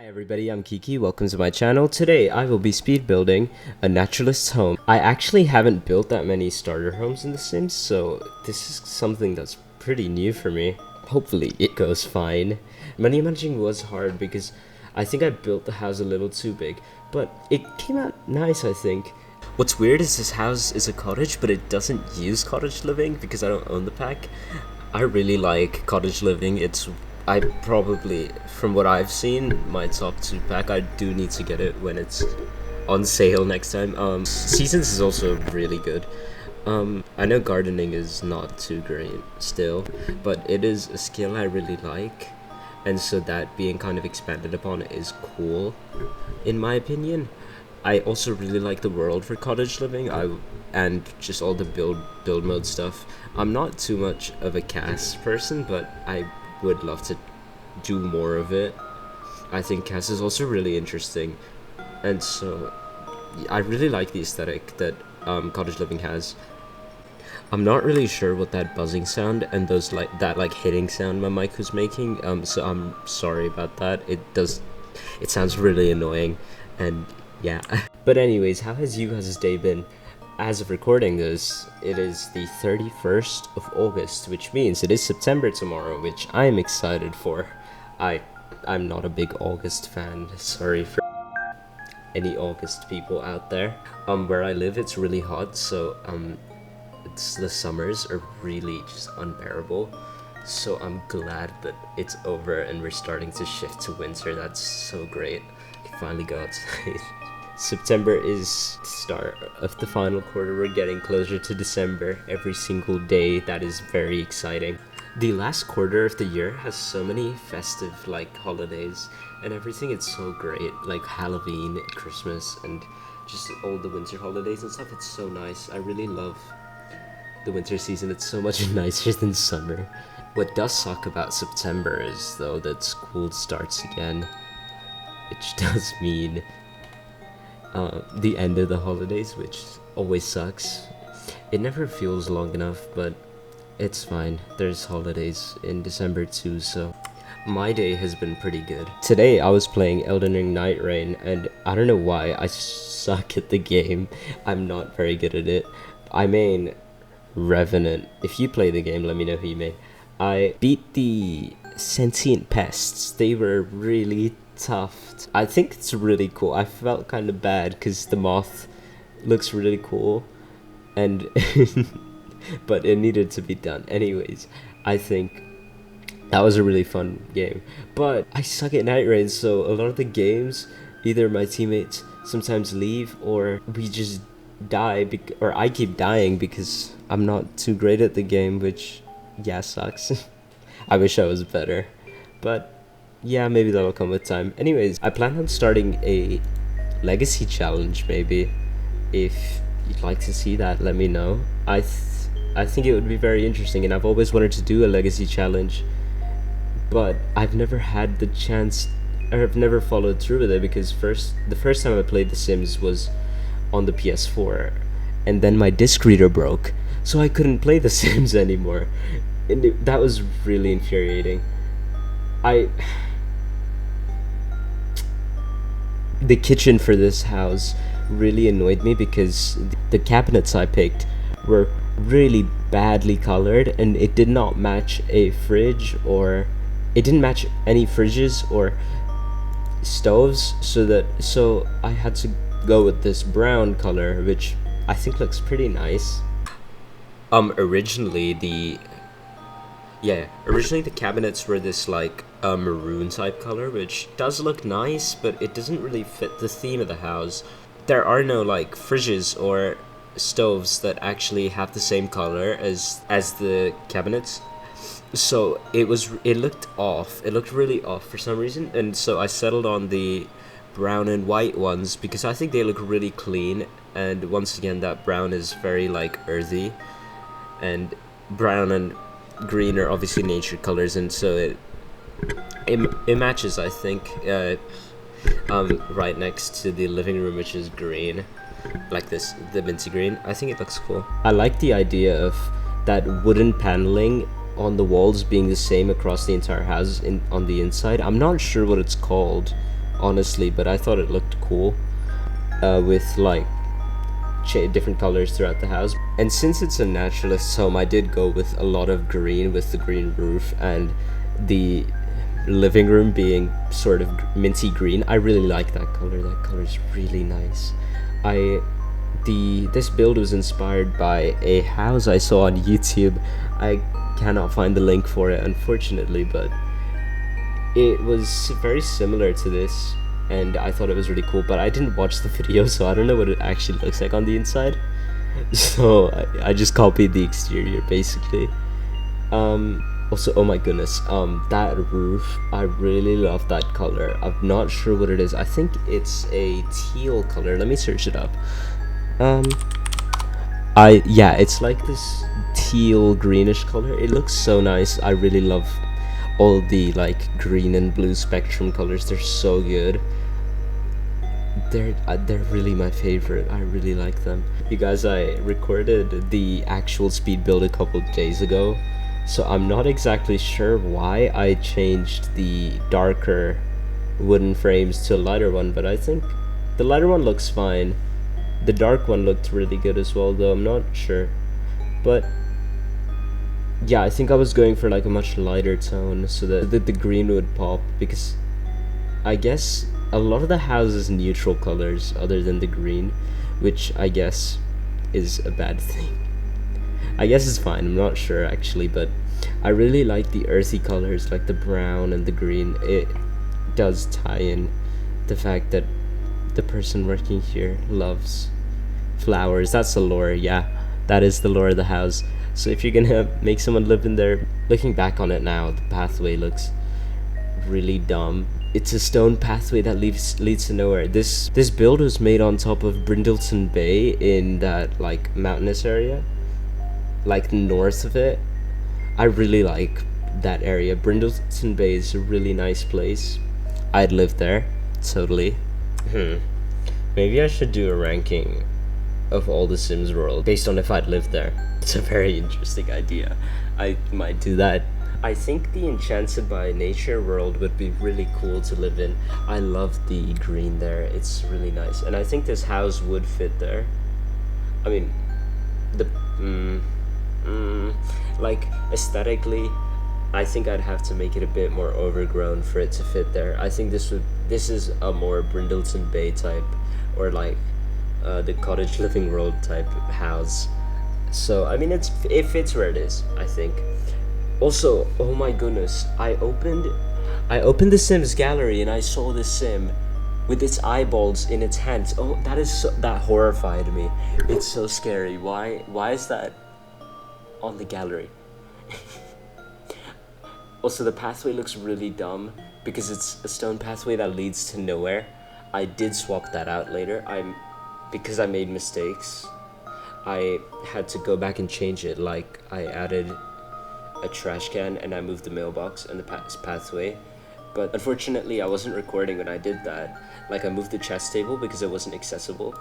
Hi everybody, I'm Kiki, welcome to my channel. Today I will be speed building a naturalist's home. I actually haven't built that many starter homes in The Sims, so this is something that's pretty new for me. Hopefully it goes fine. Money managing was hard because I think I built the house a little too big, but it came out nice, I think. What's weird is this house is a cottage, but it doesn't use cottage living because I don't own the pack. I really like cottage living. I probably, from what I've seen, my top 2 pack. I do need to get it when it's on sale next time. Seasons is also really good. I know gardening is not too great still, but it is a skill I really like, and so that being kind of expanded upon is cool, in my opinion. I also really like the world for cottage living, and just all the build mode stuff. I'm not too much of a CAS person, but I would love to do more of it. I think CAS is also really interesting, and so I really like the aesthetic that cottage living has. I'm not really sure what that buzzing sound and that hitting sound my mic was making, so I'm sorry about that. It sounds really annoying, and yeah. But anyways, how has you guys' day been? As of recording this, it is the 31st of August, which means it is September tomorrow, which I'm excited for. I'm not a big August fan, sorry for any August people out there. Where I live, it's really hot, so the summers are really just unbearable. So I'm glad that it's over and we're starting to shift to winter. That's so great. I can finally go outside. September is the start of the final quarter. We're getting closer to December every single day. That is very exciting. The last quarter of the year has so many festive holidays and everything. It's so great, like Halloween, Christmas, and just all the winter holidays and stuff. It's so nice. I really love the winter season. It's so much nicer than summer. What does suck about September is though that school starts again, which does mean the end of the holidays, which always sucks. It never feels long enough, but it's fine. There's holidays in December too, so my day has been pretty good. Today I was playing Elden Ring Night Rain, and I don't know why I suck at the game. I'm not very good at it. I main Revenant. If you play the game, let me know who you main. I beat the sentient pests. They were really tough. I think it's really cool. I felt kind of bad because the moth looks really cool, and but it needed to be done. Anyways, I think that was a really fun game. But I suck at Night Rain, so a lot of the games, either my teammates sometimes leave or we just die, or I keep dying because I'm not too great at the game, which yeah, sucks. I wish I was better, but yeah, maybe that'll come with time. Anyways, I plan on starting a legacy challenge, maybe. If you'd like to see that, let me know. I think it would be very interesting, and I've always wanted to do a legacy challenge, but I've never had the chance, or I've never followed through with it, because the first time I played The Sims was on the PS4, and then my disc reader broke, so I couldn't play The Sims anymore, and that was really infuriating. The kitchen for this house really annoyed me because the cabinets I picked were really badly colored, and it did not match a fridge, or it didn't match any fridges or stoves, so I had to go with this brown color, which I think looks pretty nice. Originally the cabinets were this maroon type color, which does look nice, but it doesn't really fit the theme of the house. There are no fridges or stoves that actually have the same color as the cabinets, so it looked off. It looked really off for some reason, and so I settled on the brown and white ones because I think they look really clean, and once again that brown is very earthy, and brown and green are obviously nature colors, and so it matches, I think. Right next to the living room, which is green, the minty green. I think it looks cool. I like the idea of that wooden paneling on the walls being the same across the entire house on the inside. I'm not sure what it's called, honestly, but I thought it looked cool with like different colors throughout the house. And since it's a naturalist home, I did go with a lot of green with the green roof and the living room being sort of minty green. I really like that color. That color is really nice. This build was inspired by a house I saw on YouTube. I cannot find the link for it, unfortunately, but it was very similar to this, and I thought it was really cool, but I didn't watch the video, so I don't know what it actually looks like on the inside. So I just copied the exterior, basically. Also, oh my goodness, that roof, I really love that color. I'm not sure what it is. I think it's a teal color. Let me search it up. Yeah, it's like this teal greenish color. It looks so nice. I really love all the like green and blue spectrum colors. They're so good. They're really my favorite. I really like them. You guys, I recorded the actual speed build a couple days ago, so I'm not exactly sure why I changed the darker wooden frames to a lighter one, but I think the lighter one looks fine. The dark one looked really good as well, though I'm not sure. But yeah, I think I was going for like a much lighter tone so that the green would pop, because I guess a lot of the house is neutral colors other than the green, which I guess is a bad thing. I guess it's fine, I'm not sure actually, but I really like the earthy colors like the brown and the green. It does tie in the fact that the person working here loves flowers. That's the lore. Yeah, that is the lore of the house. So if you're gonna make someone live in there, looking back on it now, the pathway looks really dumb. It's a stone pathway that leads to nowhere. This build was made on top of Brindleton Bay in that like mountainous area, like north of it. I really like that area. Brindleton Bay is a really nice place. I'd live there, totally. Maybe I should do a ranking of all the Sims world based on if I'd lived there. It's a very interesting idea. I might do that. I think the Enchanted by Nature world would be really cool to live in. I love the green there. It's really nice. And I think this house would fit there. I mean, like aesthetically, I think I'd have to make it a bit more overgrown for it to fit there. I think this is a more Brindleton Bay type, or like the cottage living world type house. So I mean, it fits where it is, I think. Also, oh my goodness, I opened the Sims gallery and I saw this Sim with its eyeballs in its hands. Oh, that horrified me. It's so scary. Why is that on the gallery? Also, the pathway looks really dumb because it's a stone pathway that leads to nowhere. I did swap that out later. Because I made mistakes, I had to go back and change it. Like, I added a trash can and I moved the mailbox and the pathway. But unfortunately, I wasn't recording when I did that. Like, I moved the chess table because it wasn't accessible.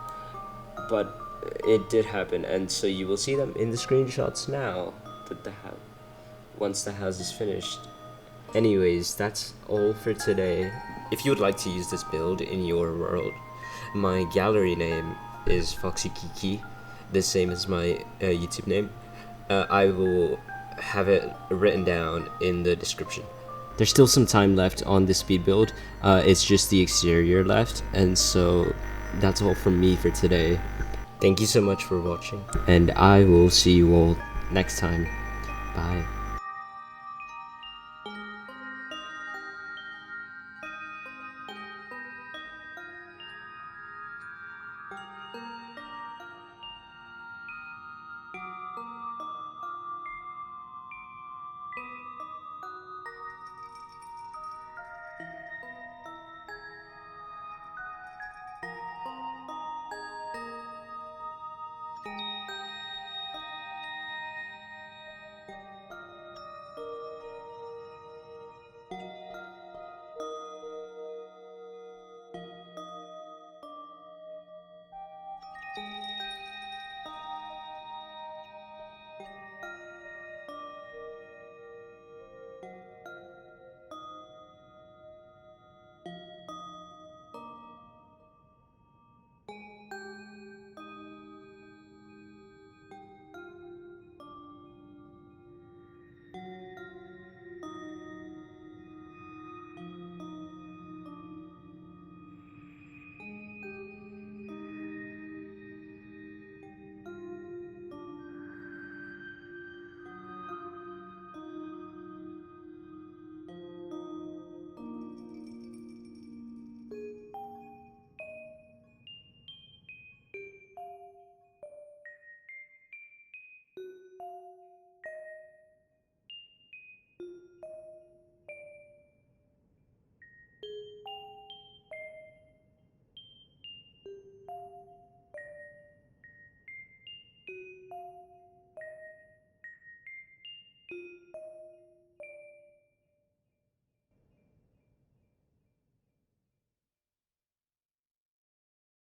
But it did happen, and so you will see them in the screenshots now. Once the house is finished. Anyways, that's all for today. If you would like to use this build in your world, my gallery name is foxikiki, the same as my YouTube name. I will have it written down in the description. There's still some time left on this speed build. It's just the exterior left, and so that's all from me for today. Thank you so much for watching, and I will see you all next time. Bye.